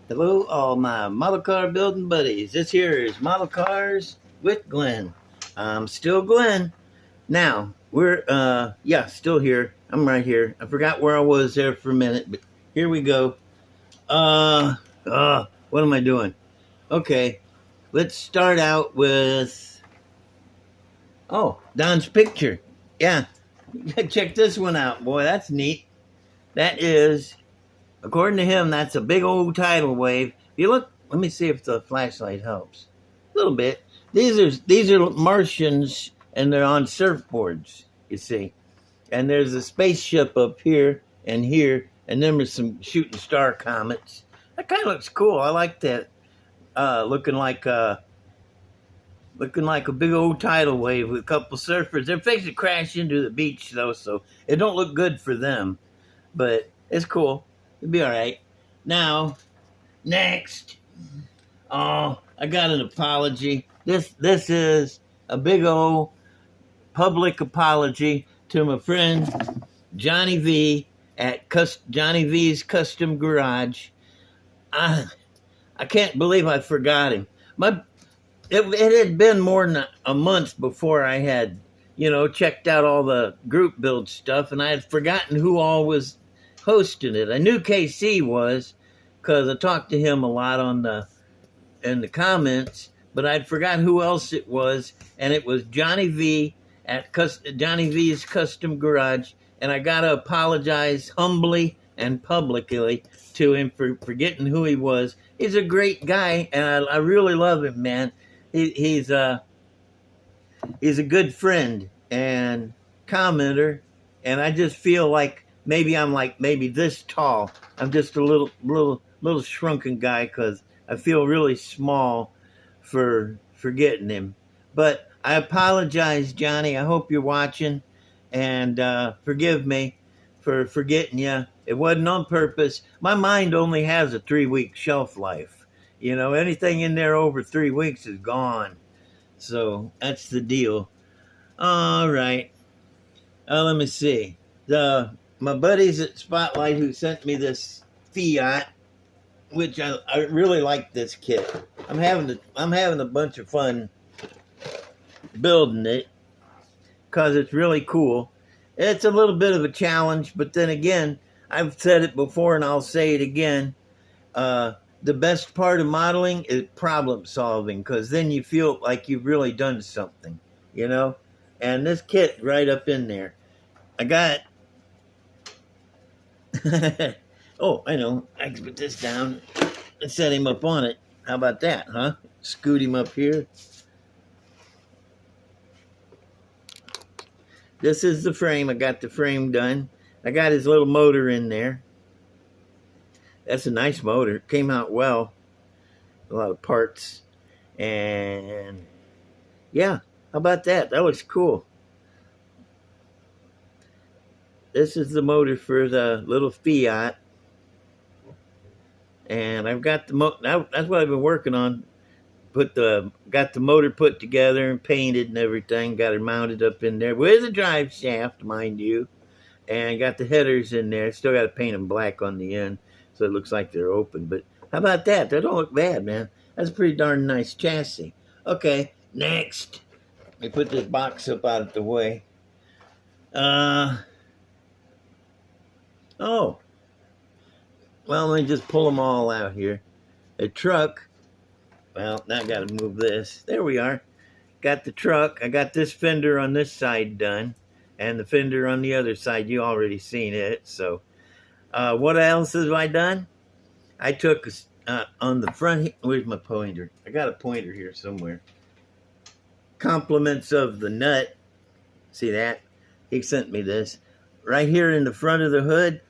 Hello, all my model car building buddies. This here is Model Cars with Glenn. I'm still Glenn. Now, we're, still here. I'm right here. I forgot where I was there for a minute, but here we go. What am I doing? Okay, let's start out with, Don's picture. Yeah, check this one out. Boy, that's neat. That is, according to him, that's a big old tidal wave. If you look, let me see if the flashlight helps. A little bit. These are Martians, and they're on surfboards. You see, and there's a spaceship up here, and then there's some shooting star comets. That kind of looks cool. I like that. Looking like a big old tidal wave with a couple surfers. They're fixing to crash into the beach though, so it don't look good for them. But it's cool. It'll be all right. Now, next. Oh, I got an apology. This is a big old public apology to my friend Johnny V at Johnny V's Custom Garage. I can't believe I forgot him. It had been more than a month before I had, checked out all the group build stuff, and I had forgotten who all was hosting it. I knew KC was, because I talked to him a lot in the comments, but I'd forgot who else it was, and it was Johnny V at Johnny V's Custom Garage, and I gotta apologize humbly and publicly to him for forgetting who he was. He's a great guy, and I really love him, man. He's a good friend and commenter, and I just feel like maybe I'm maybe this tall. I'm just a little shrunken guy because I feel really small for forgetting him. But I apologize, Johnny. I hope you're watching, and forgive me for forgetting you. It wasn't on purpose. My mind only has a 3-week shelf life. Anything in there over 3 weeks is gone. So that's the deal. All right. Let me see. My buddies at Spotlight who sent me this Fiat, which I really like this kit. I'm having a bunch of fun building it because it's really cool. It's a little bit of a challenge, but then again, I've said it before and I'll say it again. The best part of modeling is problem solving, because then you feel like you've really done something, And this kit right up in there. I got. Oh, I know. I can put this down and set him up on it. How about that, huh? Scoot him up here. This is the frame. I got the frame done. I got his little motor in there. That's a nice motor. It came out well. A lot of parts. And yeah, how about that? That looks cool. This is the motor for the little Fiat. And I've got that's what I've been working on. Got the motor put together and painted and everything. Got it mounted up in there with a drive shaft, mind you. And got the headers in there. Still got to paint them black on the end, so it looks like they're open. But how about that? That don't look bad, man. That's a pretty darn nice chassis. Okay, next. Let me put this box up out of the way. Oh. Well, let me just pull them all out here. A truck. Well, now I got to move this. There we are. Got the truck. I got this fender on this side done. And the fender on the other side. You already seen it. So, what else have I done? I took on the front. Where's my pointer? I got a pointer here somewhere. Compliments of the nut. See that? He sent me this. Right here in the front of the hood,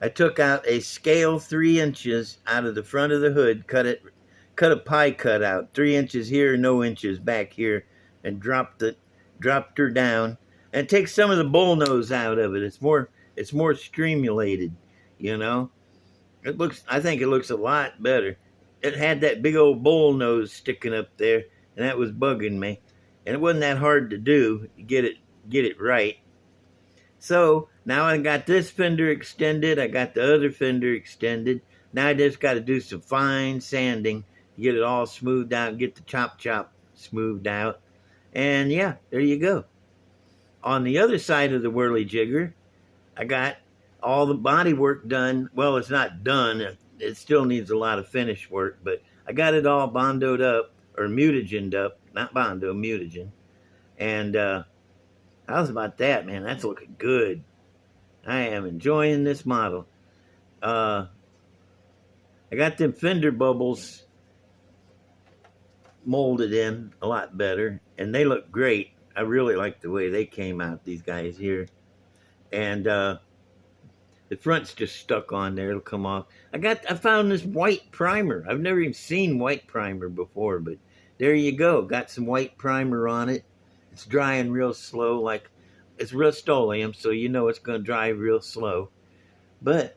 I took out a scale 3 inches out of the front of the hood, cut a pie cut out, 3 inches here, no inches back here, and dropped her down, and take some of the bull nose out of it. It's more streamulated, I think it looks a lot better. It had that big old bull nose sticking up there, and that was bugging me. And it wasn't that hard to do to get it right. So now I got this fender extended. I got the other fender extended. Now I just got to do some fine sanding to get it all smoothed out and get the chop smoothed out. And yeah, there you go. On the other side of the whirly jigger, I got all the body work done. Well, it's not done. It still needs a lot of finish work, but I got it all bondoed up, or mutagened up. Not bondo, mutagen. And how's about that, man? That's looking good. I am enjoying this model. I got them fender bubbles molded in a lot better, and they look great. I really like the way they came out, these guys here. And the front's just stuck on there. It'll come off. I found this white primer. I've never even seen white primer before, but there you go. Got some white primer on it. It's drying real slow, like it's Rust-Oleum, so you know it's going to dry real slow. But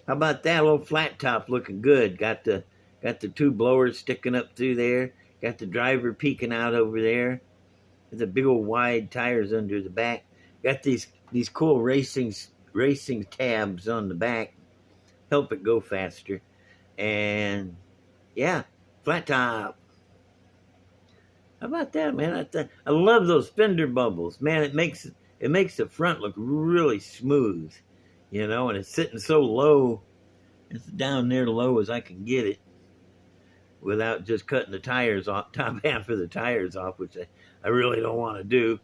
how about that little flat top looking good? Got the two blowers sticking up through there. Got the driver peeking out over there. The big old wide tires under the back. Got these cool racing tabs on the back. Help it go faster. And yeah, flat top. How about that, man? I love those fender bubbles, man. It makes the front look really smooth, you know. And it's sitting so low. It's down there low as I can get it, without just cutting the tires off, top half of the tires off, which I really don't want to do.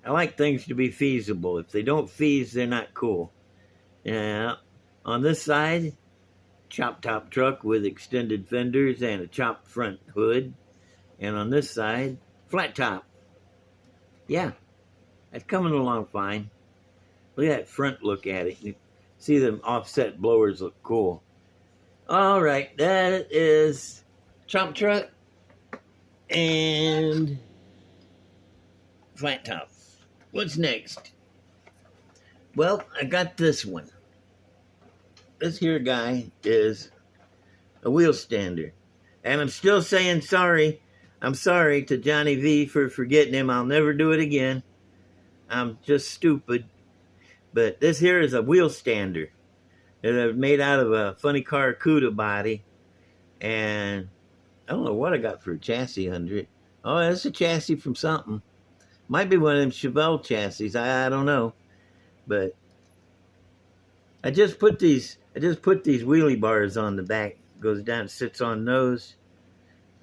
I like things to be feasible. If they don't fease, they're not cool. Yeah. On this side, chop top truck with extended fenders and a chopped front hood. And on this side, flat top. Yeah, that's coming along fine. Look at that front look at it. You see them offset blowers look cool. All right, that is chop truck and flat top. What's next? Well, I got this one. This here guy is a wheel stander. And I'm still saying sorry. I'm sorry to Johnny V for forgetting him. I'll never do it again. I'm just stupid. But this here is a wheel stander. It's made out of a funny car CUDA body. And I don't know what I got for a chassis under it. Oh, that's a chassis from something. Might be one of them Chevelle chassis. I don't know. But I just put these wheelie bars on the back. Goes down, sits on those.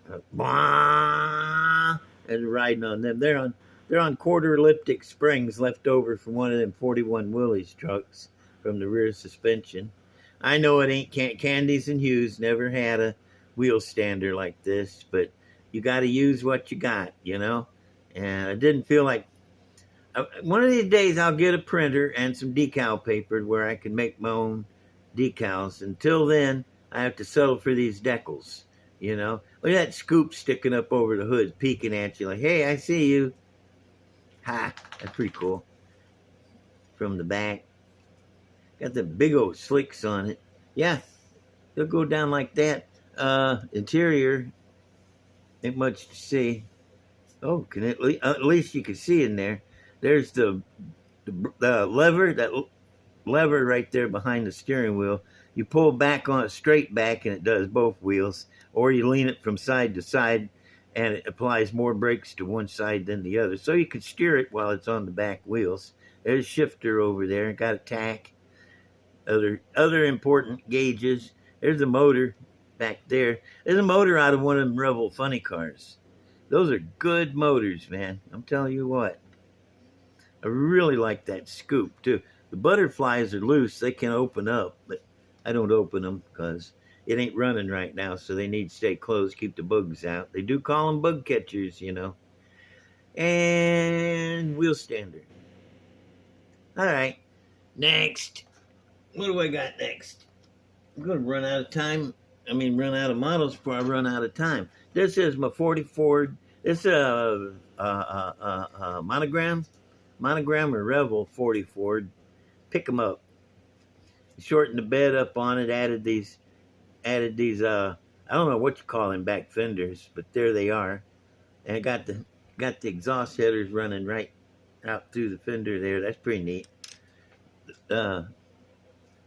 And riding on them. They're on quarter elliptic springs left over from one of them 41 Willys trucks from the rear suspension. I know it ain't Candies and Hughes never had a wheel stander like this, but you got to use what you got, you know. And I didn't feel like one of these days I'll get a printer and some decal paper where I can make my own decals. Until then, I have to settle for these decals, you know. Look at that scoop sticking up over the hood, peeking at you like, hey, I see you. Ha, that's pretty cool. From the back. Got the big old slicks on it. Yeah, they'll go down like that. Interior, ain't much to see. Oh, at least you can see in there. There's the lever, that lever right there behind the steering wheel. You pull back on it, straight back, and it does both wheels. Or you lean it from side to side, and it applies more brakes to one side than the other. So you can steer it while it's on the back wheels. There's a shifter over there. Got a tack. Other important gauges. There's a motor back there. There's a motor out of one of them Rebel funny cars. Those are good motors, man. I'm telling you what. I really like that scoop, too. The butterflies are loose. They can open up, but I don't open them because it ain't running right now, so they need to stay closed, keep the bugs out. They do call them bug catchers, you know. And wheel stander. All right, next. What do I got next? I'm going to run out of time. Run out of models before I run out of time. This is my 40 Ford. It's a monogram or Revel 40 Ford. Pick them up. Shortened the bed up on it. Added these. I don't know what you call them, back fenders, but there they are. And I got the exhaust headers running right out through the fender there. That's pretty neat.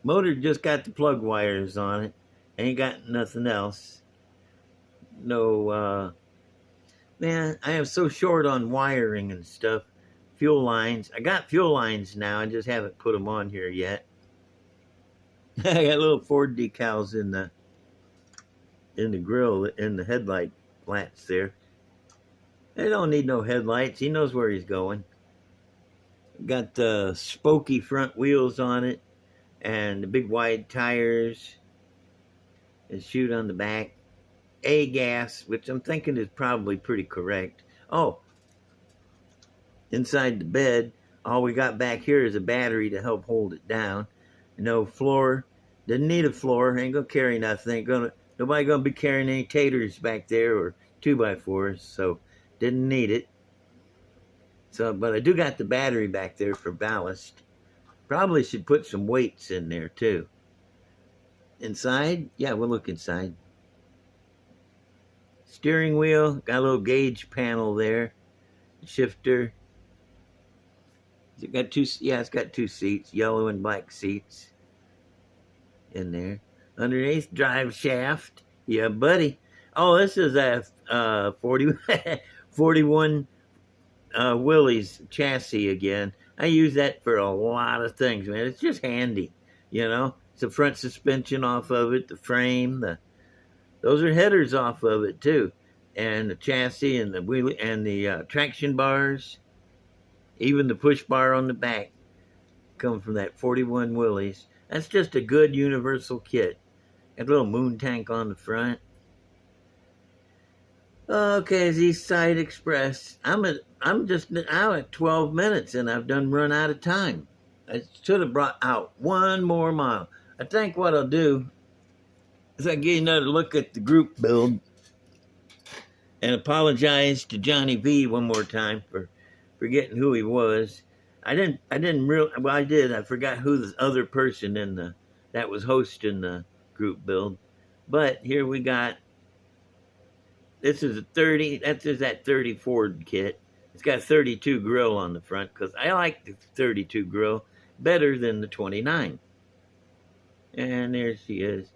Motor just got the plug wires on it. Ain't got nothing else. No, man, I am so short on wiring and stuff. Fuel lines. I got fuel lines now. I just haven't put them on here yet. I got little Ford decals in the grill, in the headlight flats there. They don't need no headlights. He knows where he's going. Got the spokey front wheels on it and the big wide tires and chute on the back. A-gas, which I'm thinking is probably pretty correct. Oh, inside the bed, all we got back here is a battery to help hold it down. No floor. Didn't need a floor. Ain't gonna carry nothing. Nobody gonna be carrying any taters back there or 2x4s, so didn't need it. So, but I do got the battery back there for ballast. Probably should put some weights in there too. Inside, yeah, we'll look inside. Steering wheel, got a little gauge panel there. Shifter. It got two, yeah, it's got two seats, yellow and black seats in there. Underneath, drive shaft. Yeah, buddy. Oh, this is a 41 Willys chassis again. I use that for a lot of things, man. It's just handy, you know. It's the front suspension off of it, the frame, those are headers off of it too, and the chassis and the wheel and the traction bars, even the push bar on the back, come from that 41 Willys. That's just a good universal kit. Got a little moon tank on the front. Okay, it's East Side Express. I'm just now at 12 minutes and I've done run out of time. I should have brought out one more mile. I think what I'll do is I'll get another look at the group build and apologize to Johnny V one more time for forgetting who he was. I didn't really, well, I did. I forgot who the other person that was hosting the group build. But here we got, this is a 30, that's just that 30 Ford kit. It's got a 32 grill on the front because I like the 32 grill better than the 29. And there she is.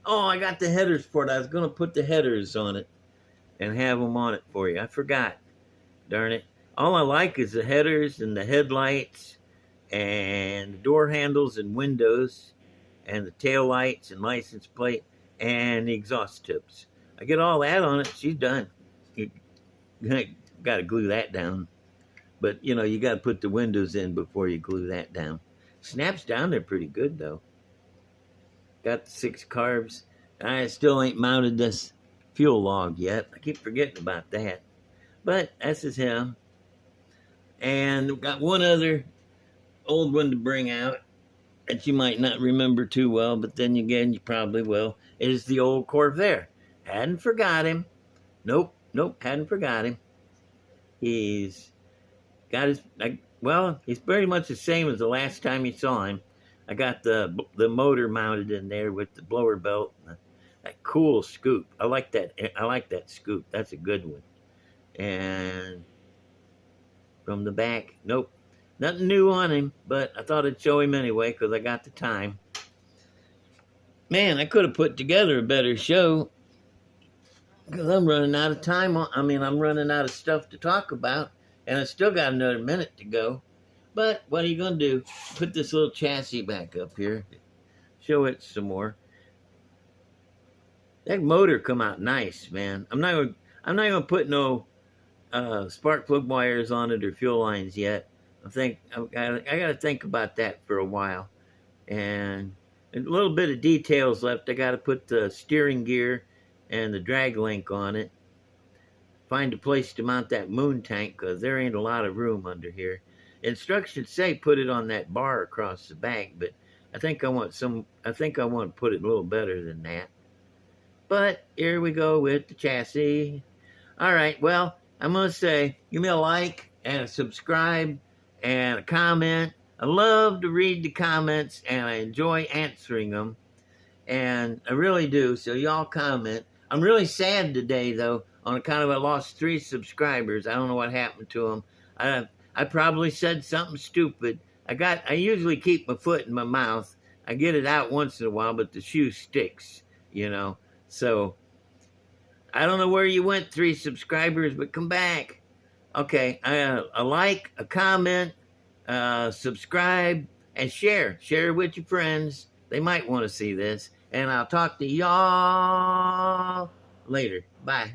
Oh, I got the headers for it. I was going to put the headers on it and have them on it for you. I forgot. Darn it. All I like is the headers and the headlights and the door handles and windows and the tail lights and license plate and the exhaust tips. I get all that on it. She's done. You got to glue that down. But, you know, you got to put the windows in before you glue that down. Snaps down there pretty good, though. Got the 6 carbs. I still ain't mounted this fuel log yet. I keep forgetting about that. But that's just him. And got one other old one to bring out that you might not remember too well, but then again, you probably will. It is the old Corvair. Hadn't forgot him. Nope, hadn't forgot him. He's got his, well, he's pretty much the same as the last time you saw him. I got the motor mounted in there with the blower belt. That cool scoop. I like that scoop. That's a good one. And from the back, nope, nothing new on him, but I thought I'd show him anyway because I got the time. Man, I could have put together a better show because I'm running out of time. I'm running out of stuff to talk about, and I still got another minute to go. But what are you going to do? Put this little chassis back up here. Show it some more. That motor come out nice, man. I'm not going to put no spark plug wires on it or fuel lines yet. I got to think about that for a while. And a little bit of details left. I got to put the steering gear and the drag link on it. Find a place to mount that moon tank because there ain't a lot of room under here. Instructions say put it on that bar across the back, but I think I want to put it a little better than that. But here we go with the chassis. All right, well, I'm going to say give me a like and a subscribe and a comment. I love to read the comments and I enjoy answering them. And I really do, so y'all comment. I'm really sad today, though, on account of I lost 3 subscribers. I don't know what happened to them. I probably said something stupid. I usually keep my foot in my mouth. I get it out once in a while, but the shoe sticks, So I don't know where you went, 3 subscribers, but come back. Okay, a like, a comment, subscribe, and share. Share with your friends. They might want to see this. And I'll talk to y'all later. Bye.